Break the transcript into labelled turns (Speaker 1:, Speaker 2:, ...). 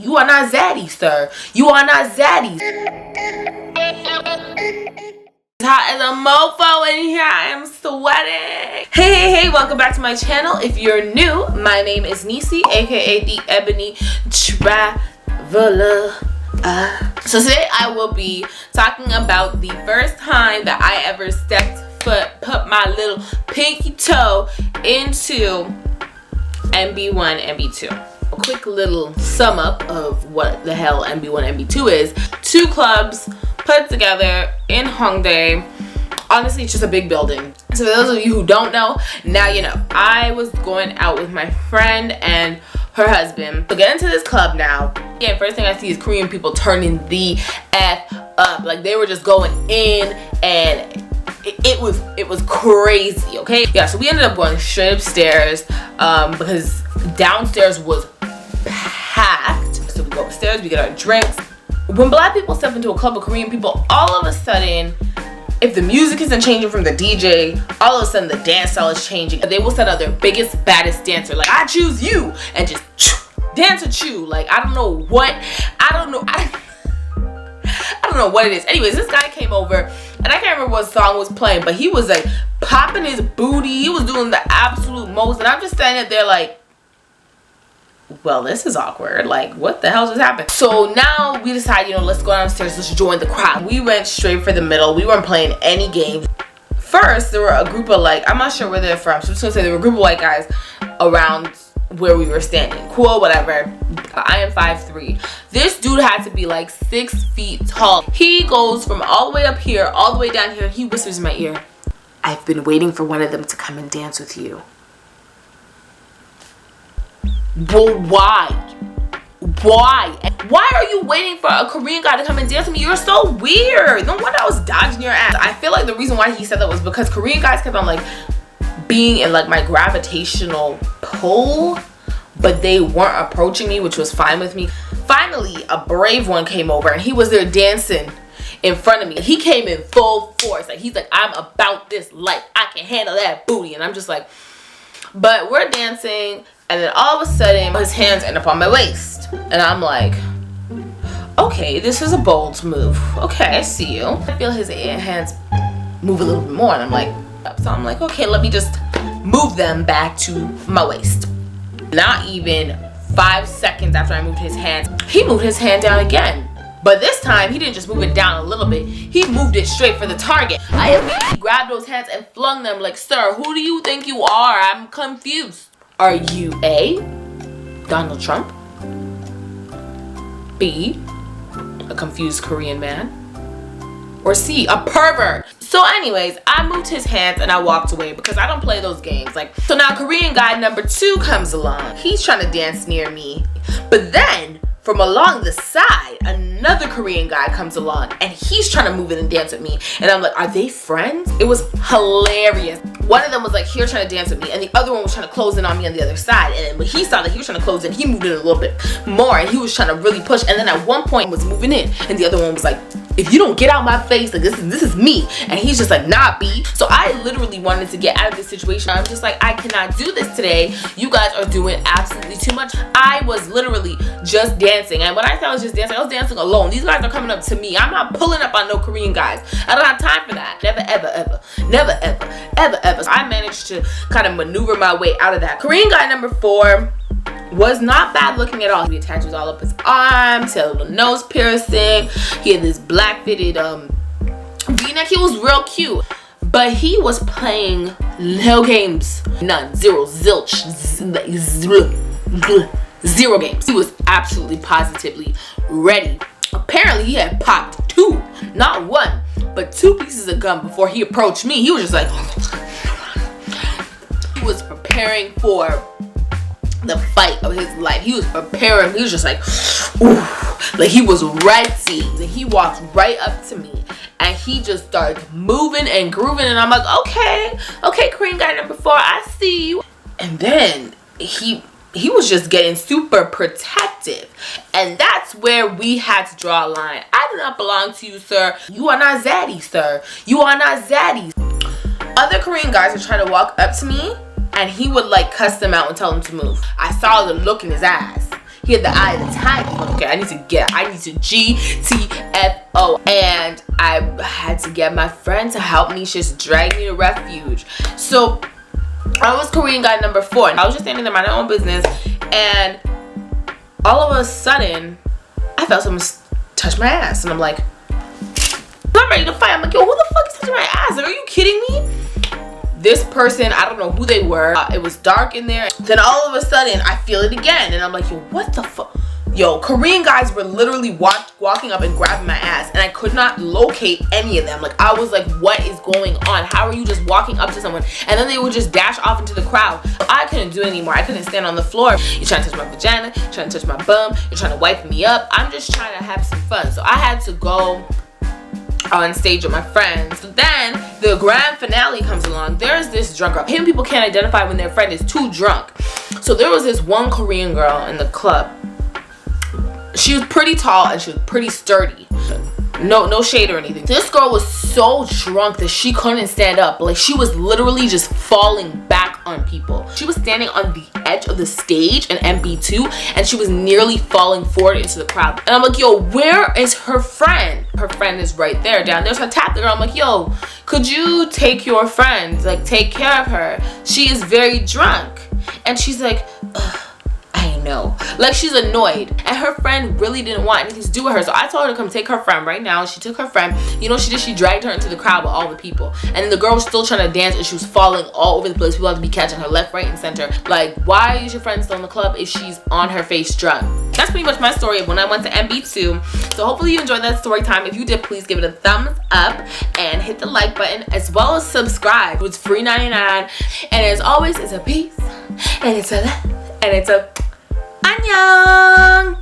Speaker 1: You are not zaddy, sir. You are not zaddy. Hot as a mofo in here. I am sweating. Hey, welcome back to my channel. If you're new, my name is Nisi, aka the Ebony Traveler. So today I will be talking about the first time that I ever put my little pinky toe into NB1, NB2. A quick little sum up of what the hell NB1, NB2 is. Two clubs put together in Hongdae. Honestly, it's just a big building. So for those of you who don't know, now you know. I was going out with my friend and her husband. So get into this club now. Again, first thing I see is Korean people turning the F up. Like they were just going in, and it was crazy, okay? Yeah, so we ended up going straight upstairs because downstairs was packed. So we go upstairs, we get our drinks. When black people step into a club of Korean people, all of a sudden, if the music isn't changing from the DJ, all of a sudden the dance style is changing. They will send out their biggest, baddest dancer, like, I choose you, and just dance with you. Like, I don't know what it is. Anyways, this guy came over, and I can't remember what song was playing, but he was like popping his booty. He was doing the absolute most, and I'm just standing there like, well, this is awkward. Like, what the hell just happened? So now we decide, you know, let's go downstairs, let's join the crowd. We went straight for the middle. We weren't playing any games. First, there were a group of, like, I'm not sure where they're from, so I'm just gonna say there were a group of white guys around where we were standing. Cool, whatever. I am 5'3". This dude had to be like 6 feet tall. He goes from all the way up here, all the way down here, and he whispers in my ear, I've been waiting for one of them to come and dance with you. Well, why? Why are you waiting for a Korean guy to come and dance with me? You're so weird. No wonder I was dodging your ass. I feel like the reason why he said that was because Korean guys kept on like being in like my gravitational pull, but they weren't approaching me, which was fine with me. Finally, a brave one came over, and he was there dancing in front of me. He came in full force. Like, he's like, I'm about this life. I can handle that booty. And I'm just like, but we're dancing, and then all of a sudden his hands end up on my waist, and I'm like, okay, this is a bold move. Okay, I see you. I feel his hands move a little bit more, and I'm like, so I'm like, okay, let me just move them back to my waist. Not even 5 seconds after I moved his hands, he moved his hand down again. But this time, he didn't just move it down a little bit. He moved it straight for the target. I immediately grabbed those hands and flung them like, sir, who do you think you are? I'm confused. Are you A, Donald Trump? B, a confused Korean man? Or C, a pervert? So anyways, I moved his hands and I walked away because I don't play those games. Like, so now Korean guy number 2 comes along. He's trying to dance near me. But then, from along the side, another Korean guy comes along, and he's trying to move in and dance with me. And I'm like, are they friends? It was hilarious. One of them was like here trying to dance with me, and the other one was trying to close in on me on the other side. And then when he saw that he was trying to close in, he moved in a little bit more, and he was trying to really push. And then at one point was moving in, and the other one was like, if you don't get out my face, like this is me. And he's just like, nah, B. So I literally wanted to get out of this situation. I'm just like, I cannot do this today. You guys are doing absolutely too much. I was literally just dancing. And when I said I was just dancing, I was dancing alone. These guys are coming up to me. I'm not pulling up on no Korean guys. I don't have time for that. Never, ever, ever. Never, ever, ever, ever. So I managed to kind of maneuver my way out of that. Korean guy number 4 was not bad looking at all. He had tattoos all up his arms, he had a little nose piercing, he had this black fitted v-neck. He was real cute, but he was playing no games. None. Zero. Zilch. Zero games. He was absolutely positively ready. Apparently he had popped 2, not 1, but 2 pieces of gum before he approached me. He was just like, he was preparing for the fight of his life. He was preparing. He was just like, ooh, like he was ready. And he walked right up to me, and he just started moving and grooving, and I'm like, okay, Korean guy number 4, I see you. And then he was just getting super protective, and that's where we had to draw a line. I do not belong to you, sir. You are not zaddy, sir. You are not zaddy. Other Korean guys would try to walk up to me, and he would like cuss them out and tell them to move. I saw the look in his eyes. He had the eye of the tiger. Okay, I need to GTFO. And I had to get my friend to help me just drag me to refuge. So I was Korean guy number 4. I was just standing there minding my own business, and all of a sudden I felt someone touch my ass, and I'm like, I'm ready to fight. I'm like, yo, who the fuck is touching my ass? Like, are you kidding me? This person, I don't know who they were. It was dark in there. Then all of a sudden I feel it again, and I'm like, yo, what the fuck? Yo, Korean guys were literally walking up and grabbing my ass, and I could not locate any of them. Like, I was like, what is going on? How are you just walking up to someone? And then they would just dash off into the crowd. I couldn't do it anymore. I couldn't stand on the floor. You're trying to touch my vagina, you're trying to touch my bum, you're trying to wipe me up. I'm just trying to have some fun. So I had to go on stage with my friends. So then the grand finale comes along. There's this drunk girl. People can't identify when their friend is too drunk. So there was this one Korean girl in the club. She was pretty tall and she was pretty sturdy. No shade or anything. This girl was so drunk that she couldn't stand up. Like, she was literally just falling back on people. She was standing on the edge of the stage in NB2, and she was nearly falling forward into the crowd. And I'm like, yo, where is her friend? Her friend is right there down there. So I tapped the girl. I'm like, yo, could you take your friend? Like, take care of her. She is very drunk. And she's like, ugh. No, like, she's annoyed, and her friend really didn't want anything to do with her. So I told her to come take her friend right now. She took her friend. You know what she did? She dragged her into the crowd with all the people, and then the girl was still trying to dance, and she was falling all over the place. People had to be catching her left, right, and center. Like, why is your friend still in the club if she's on her face drunk? That's pretty much my story of when I went to NB2. So hopefully you enjoyed that story time. If you did, please give it a thumbs up and hit the like button, as well as subscribe. It's free 99, and as always, it's a peace, and it's a love, and it's a 안녕.